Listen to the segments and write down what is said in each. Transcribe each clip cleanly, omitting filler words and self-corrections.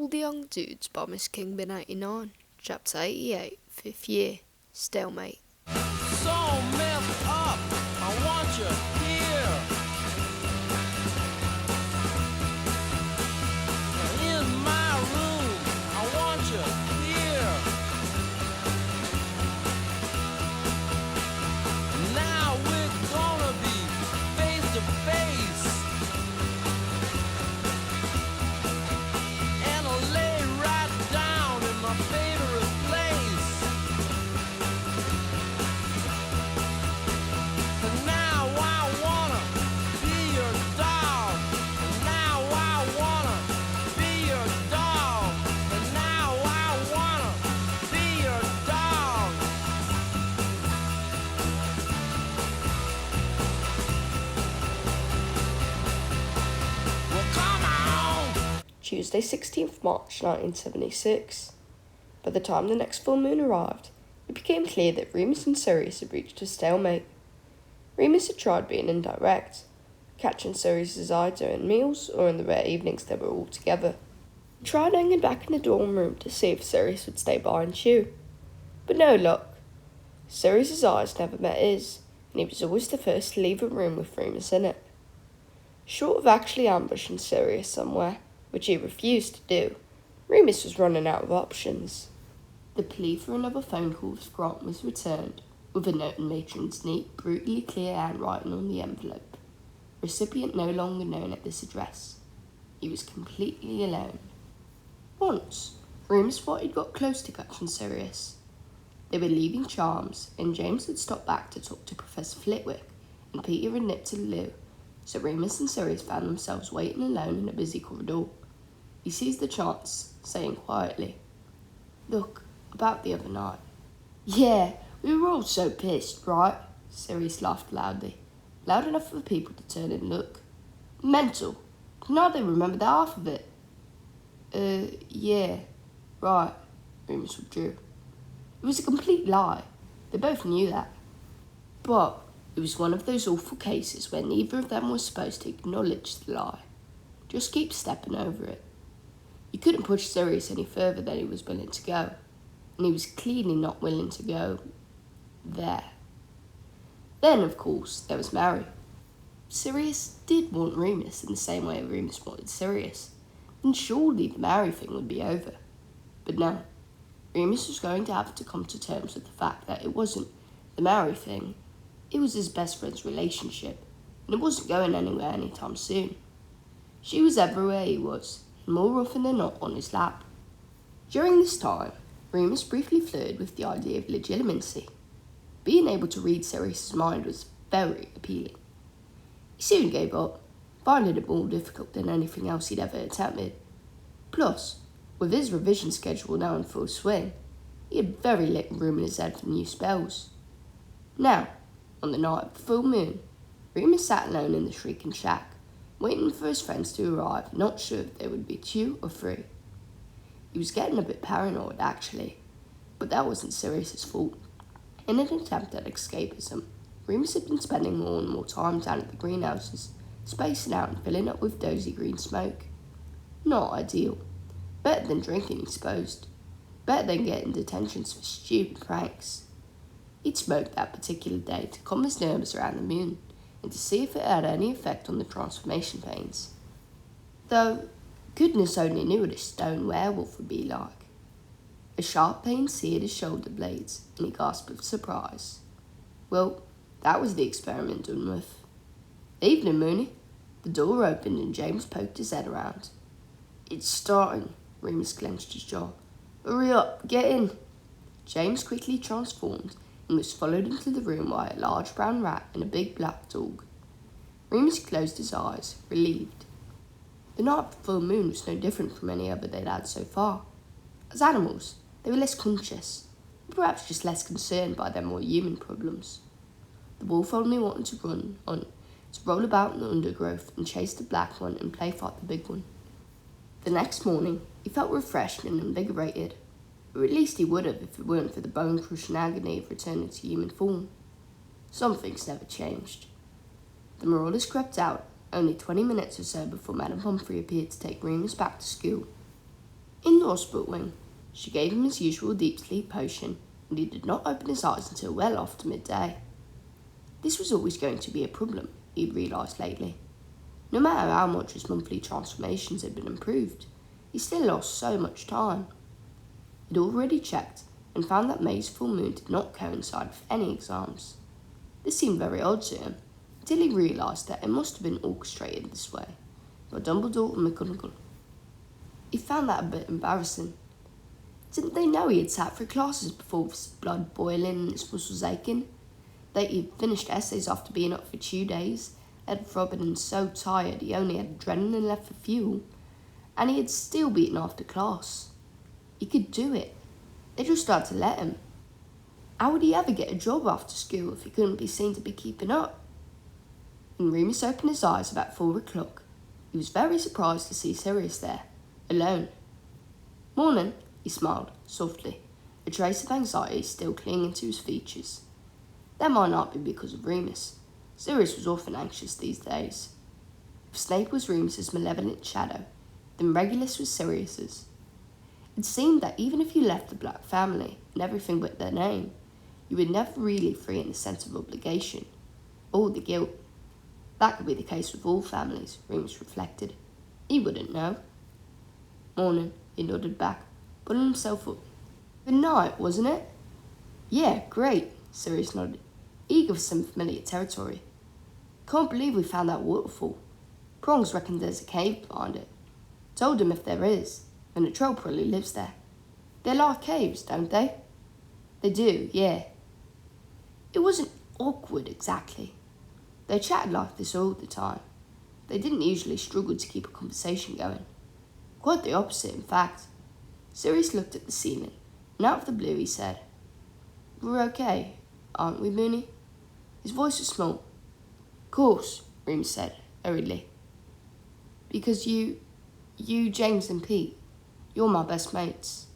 All the Young Dudes by MsKingBean89, Chapter 88, 5th Year, Stalemate. So messed up, I want you here. In my room, I want you here. Now we're gonna be face to face. And I'll lay right down in my favorite place. And now I wanna be your dog. And now I wanna be your dog. And now I wanna be your dog. Well, come on. Tuesday, 16th March 1976. By the time the next full moon arrived, it became clear that Remus and Sirius had reached a stalemate. Remus had tried being indirect, catching Sirius's eye during meals or in the rare evenings they were all together. He tried hanging back in the dorm room to see if Sirius would stay by and chew, but no luck. Sirius's eyes never met his, and he was always the first to leave a room with Remus in it. Short of actually ambushing Sirius somewhere, which he refused to do, Remus was running out of options. The plea for another phone call with Grant was returned, with a note in Matron's neat, brutally clear handwriting on the envelope. Recipient no longer known at this address. He was completely alone. Once, Remus thought he'd got close to catching Sirius. They were leaving Charms, and James had stopped back to talk to Professor Flitwick, and Peter had nipped to the loo, so Remus and Sirius found themselves waiting alone in a busy corridor. He seized the chance, saying quietly, "Look, about the other night." "Yeah, we were all so pissed, right?" Sirius laughed loudly, loud enough for people to turn and look. "Mental. Can hardly remember the half of it." Yeah, right," Remus withdrew. It was a complete lie. They both knew that. But it was one of those awful cases where neither of them was supposed to acknowledge the lie. Just keep stepping over it. You couldn't push Sirius any further than he was willing to go, and he was clearly not willing to go there. Then, of course, there was Mary. Sirius did want Remus in the same way Remus wanted Sirius, and surely the Mary thing would be over. But no, Remus was going to have to come to terms with the fact that it wasn't the Mary thing, it was his best friend's relationship, and it wasn't going anywhere anytime soon. She was everywhere he was, and more often than not on his lap. During this time, Remus briefly flirted with the idea of legitimacy. Being able to read Sirius's mind was very appealing. He soon gave up, finding it more difficult than anything else he'd ever attempted. Plus, with his revision schedule now in full swing, he had very little room in his head for new spells. Now, on the night of the full moon, Remus sat alone in the shrieking shack, waiting for his friends to arrive, not sure if there would be 2 or 3. He was getting a bit paranoid, actually, but that wasn't Sirius's fault. In an attempt at escapism, Remus had been spending more and more time down at the greenhouses, spacing out and filling up with dozy green smoke. Not ideal. Better than drinking, he supposed. Better than getting detentions for stupid pranks. He'd smoked that particular day to calm his nerves around the moon, and to see if it had any effect on the transformation pains. Though, goodness only knew what a stone werewolf would be like. A sharp pain seared his shoulder blades, and he gasped with surprise. Well, that was the experiment done with. "Evening, Mooney." The door opened and James poked his head around. "It's starting," Remus clenched his jaw. "Hurry up, get in." James quickly transformed and was followed into the room by a large brown rat and a big black dog. Remus closed his eyes, relieved. The night of the full moon was no different from any other they'd had so far. As animals, they were less conscious, and perhaps just less concerned by their more human problems. The wolf only wanted to run on, to roll about in the undergrowth and chase the black one and play fight the big one. The next morning, he felt refreshed and invigorated, or at least he would have if it weren't for the bone-crushing agony of returning to human form. Some things never changed. The marauders crept out, only 20 minutes or so before Madame Humphrey appeared to take Remus back to school. the hospital wing. She gave him his usual deep sleep potion, and he did not open his eyes until well after midday. This was always going to be a problem, he'd realised lately. No matter how much his monthly transformations had been improved, he still lost so much time. He'd already checked and found that May's full moon did not coincide with any exams. This seemed very odd to him, until he realised that it must have been orchestrated this way by Dumbledore and McGonagall. He found that a bit embarrassing. Didn't they know he had sat through classes before with his blood boiling and his muscles aching? That he'd finished essays after being up for 2 days, head throbbing and so tired he only had adrenaline left for fuel, and he had still beaten after class. He could do it. They just had to let him. How would he ever get a job after school if he couldn't be seen to be keeping up? When Remus opened his eyes about 4 o'clock, he was very surprised to see Sirius there, alone. "Morning," he smiled, softly, a trace of anxiety still clinging to his features. That might not be because of Remus. Sirius was often anxious these days. If Snape was Remus's malevolent shadow, then Regulus was Sirius's. It seemed that even if you left the Black family and everything but their name, you were never really free in the sense of obligation, or the guilt. That could be the case with all families, Remus reflected. He wouldn't know. "Morning," he nodded back, pulling himself up. "Good night, wasn't it?" "Yeah, great," Sirius nodded, eager for some familiar territory. "Can't believe we found that waterfall. Prongs reckons there's a cave behind it. Told him if there is, then the troll probably lives there. They like caves, don't they?" "They do, yeah." It wasn't awkward exactly. They chatted like this all the time. They didn't usually struggle to keep a conversation going. Quite the opposite, in fact. Sirius looked at the ceiling, and out of the blue he said, "We're okay, aren't we, Moony?" His voice was small. "Course," Remus said, hurriedly. "Because you, James and Pete, you're my best mates."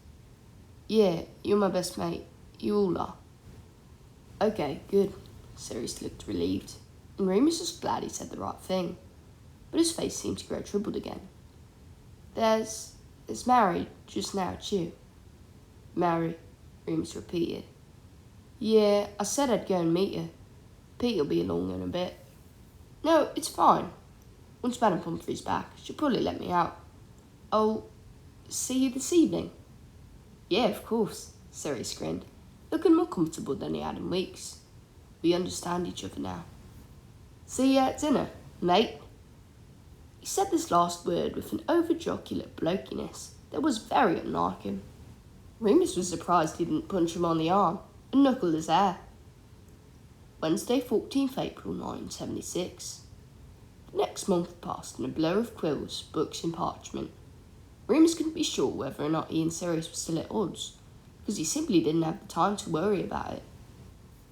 "Yeah, you're my best mate. You all are." "Okay, good." Sirius looked relieved, and Remus was glad he said the right thing, but his face seemed to grow troubled again. There's Mary just now at you." "Mary," Remus repeated. "Yeah, I said I'd go and meet her. Pete'll be along in a bit." "No, it's fine. Once Madame Pomfrey's back, she'll probably let me out. I'll see you this evening." "Yeah, of course," Sirius grinned, looking more comfortable than he had in weeks. "We understand each other now." "See you at dinner, mate." He said this last word with an over-jocular blokiness that was very unlike him. Remus was surprised he didn't punch him on the arm and knuckle his hair. Wednesday, 14th April 1976. The next month passed in a blur of quills, books and parchment. Remus couldn't be sure whether or not he and Sirius were still at odds, because he simply didn't have the time to worry about it.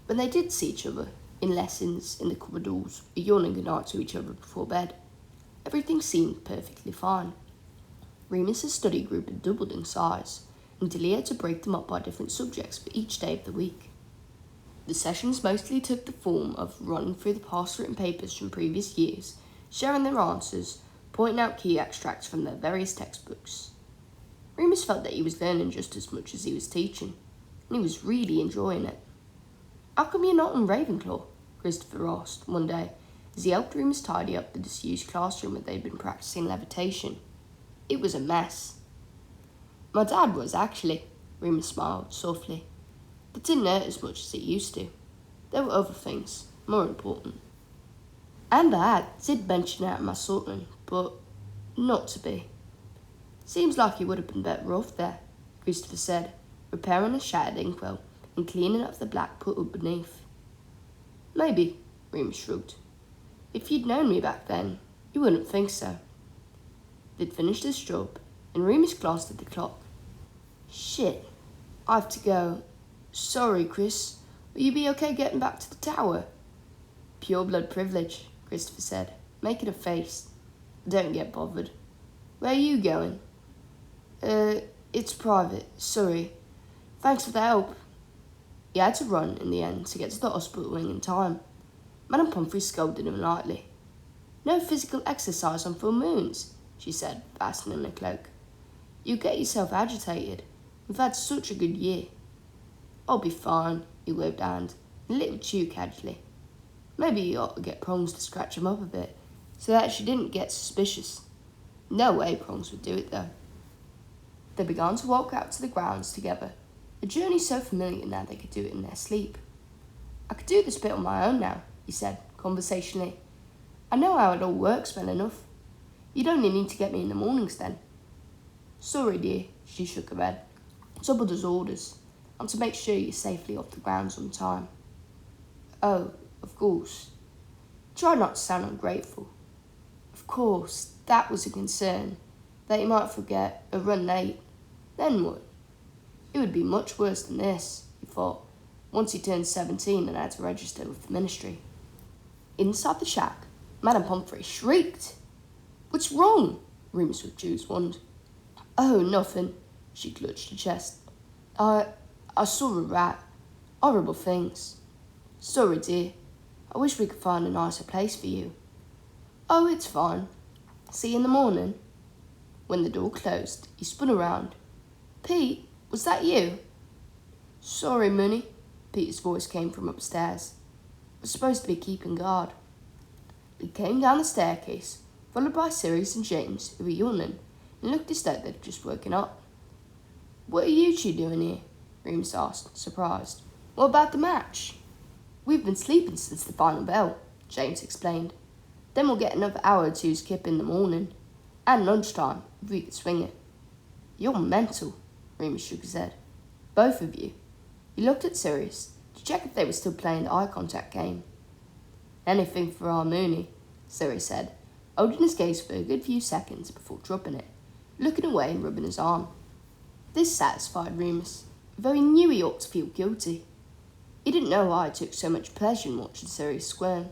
When they did see each other, in lessons, in the corridors, or yawning goodnight to each other before bed, everything seemed perfectly fine. Remus's study group had doubled in size, until he had to break them up by different subjects for each day of the week. The sessions mostly took the form of running through the past written papers from previous years, sharing their answers, pointing out key extracts from their various textbooks. Remus felt that he was learning just as much as he was teaching, and he was really enjoying it. "How come you're not in Ravenclaw?" Christopher asked one day, as he helped Remus tidy up the disused classroom where they'd been practicing levitation. It was a mess. "My dad was, actually," Remus smiled softly. "It didn't hurt as much as it used to. There were other things, more important." "And that did mention out of my sorting, but not to be." "Seems like he would have been better off there," Christopher said, repairing a shattered inkwell and cleaning up the black puddle beneath. "Maybe," Remus shrugged. "If you'd known me back then, you wouldn't think so." They'd finished this job, and Remus glanced at the clock. "Shit, I have to go. Sorry, Chris. Will you be okay getting back to the tower?" "Pure blood privilege," Christopher said, making a face. "Don't get bothered. Where are you going?" It's private. Sorry. Thanks for the help." He had to run in the end to get to the hospital wing in time. Madame Pomfrey scolded him lightly. "No physical exercise on full moons," she said, fastening her cloak. You get yourself agitated. We've had such a good year. I'll be fine, he waved a hand, and a little chew casually. Maybe you ought to get Prongs to scratch him up a bit, so that she didn't get suspicious. No way Prongs would do it, though. They began to walk out to the grounds together, a journey so familiar now they could do it in their sleep. I could do this bit on my own now, he said, conversationally. I know how it all works well enough. You'd only need to get me in the mornings then. Sorry, dear, she shook her head. Double does orders. I'm to make sure you're safely off the grounds on time. Oh, of course. Try not to sound ungrateful. Of course, that was a concern, that you might forget or run late. Then what? It would be much worse than this, he thought, once he turned 17 and had to register with the ministry. Inside the shack, Madame Pomfrey shrieked. What's wrong? Remus with Jew's wand. Oh, nothing, she clutched her chest. I saw a rat. Horrible things. Sorry, dear. I wish we could find a nicer place for you. Oh, it's fine. See you in the morning. When the door closed, he spun around. Pete, was that you? Sorry, Mooney. Peter's voice came from upstairs. I was supposed to be keeping guard. He came down the staircase, followed by Sirius and James, who were yawning, and looked as though they'd just woken up. What are you two doing here? Remus asked, surprised. What about the match? We've been sleeping since the final bell, James explained. Then we'll get another hour or two's kip in the morning. And lunchtime, if we could swing it. You're mental, Remus shook his head. Both of you. He looked at Sirius to check if they were still playing the eye contact game. Anything for our Mooney, Sirius said, holding his gaze for a good few seconds before dropping it, looking away and rubbing his arm. This satisfied Remus, though he knew he ought to feel guilty. He didn't know why he took so much pleasure in watching Sirius squirm.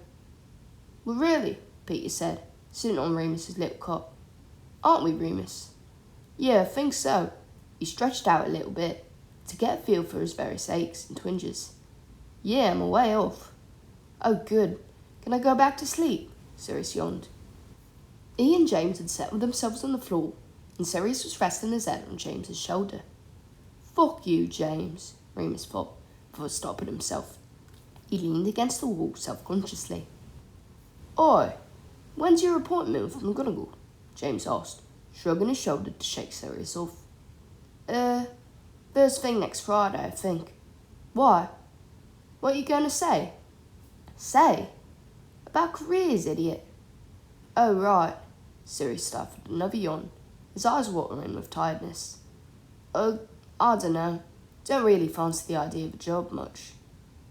Well, really, Peter said, sitting on Remus's little cot. Aren't we, Remus? Yeah, I think so. He stretched out a little bit, to get a feel for his various aches and twinges. Yeah, I'm a way off. Oh, good. Can I go back to sleep? Sirius yawned. He and James had settled themselves on the floor, and Sirius was resting his head on James's shoulder. Fuck you, James, Remus thought, before stopping himself. He leaned against the wall self-consciously. Oi, when's your appointment with McGonagall? James asked, shrugging his shoulder to shake Sirius off. First thing next Friday, I think. Why? What are you going to say? Say? About careers, idiot. Oh, right. Sirius stifled another yawn, his eyes watering with tiredness. I don't know. Don't really fancy the idea of a job much.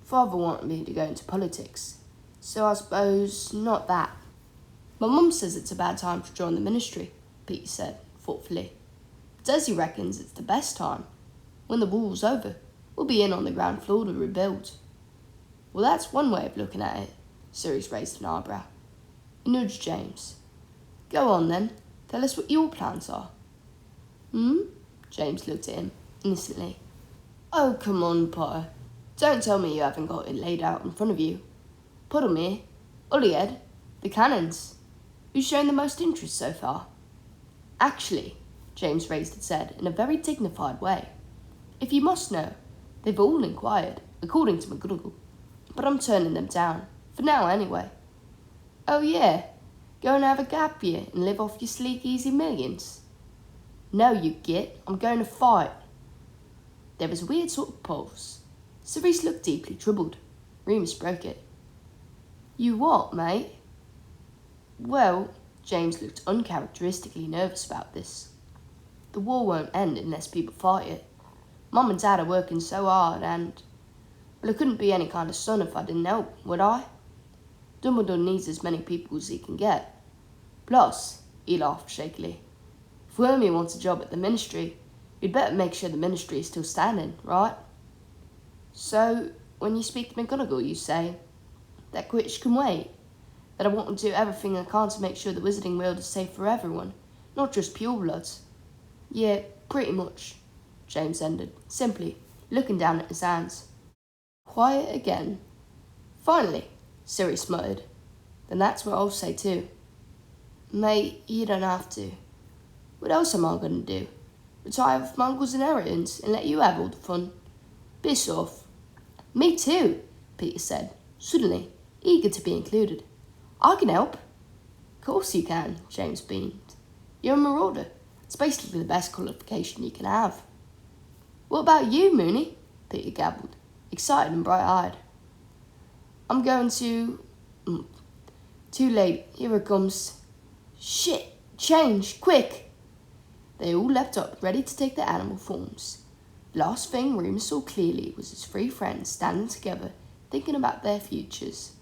Father wanted me to go into politics, so I suppose not that. My mum says it's a bad time to join the ministry, Peter said, thoughtfully. Desi reckons it's the best time. When the war's over, we'll be in on the ground floor to rebuild. Well, that's one way of looking at it, Sirius raised an eyebrow. He nudged James. Go on then, tell us what your plans are. James looked at him, innocently. Oh, come on, Potter. Don't tell me you haven't got it laid out in front of you. Put 'em here. Olliehead, the cannons. Who's shown the most interest so far? Actually, James raised his head in a very dignified way. If you must know, they've all inquired, according to McGonagall, but I'm turning them down, for now anyway. Oh yeah, go and have a gap year and live off your sleek easy millions? No, you git, I'm going to fight. There was a weird sort of pause. Sirius looked deeply troubled. Remus broke it. You what, mate? Well, James looked uncharacteristically nervous about this. The war won't end unless people fight it. Mum and Dad are working so hard and... Well, I couldn't be any kind of son if I didn't help, would I? Dumbledore needs as many people as he can get. Plus, he laughed shakily, if Wormy wants a job at the ministry, we'd better make sure the ministry is still standing, right? So, when you speak to McGonagall, you say, that Quidditch can wait? That I want to do everything I can to make sure the wizarding world is safe for everyone, not just purebloods? Yeah, pretty much, James ended, simply, looking down at his hands. Quiet again. Finally, Sirius muttered. Then that's what I'll say too. Mate, you don't have to. What else am I going to do? retire with my uncle's inheritance and let you have all the fun. Piss off. Me too, Peter said, suddenly eager to be included. I can help. Of course you can, James beamed. You're a marauder. It's basically the best qualification you can have. What about you, Mooney? Peter gabbled, excited and bright-eyed. I'm going to... Too late. Here it comes. Shit! Change! Quick! They all leapt up, ready to take their animal forms. The last thing Remus saw clearly was his three friends standing together, thinking about their futures.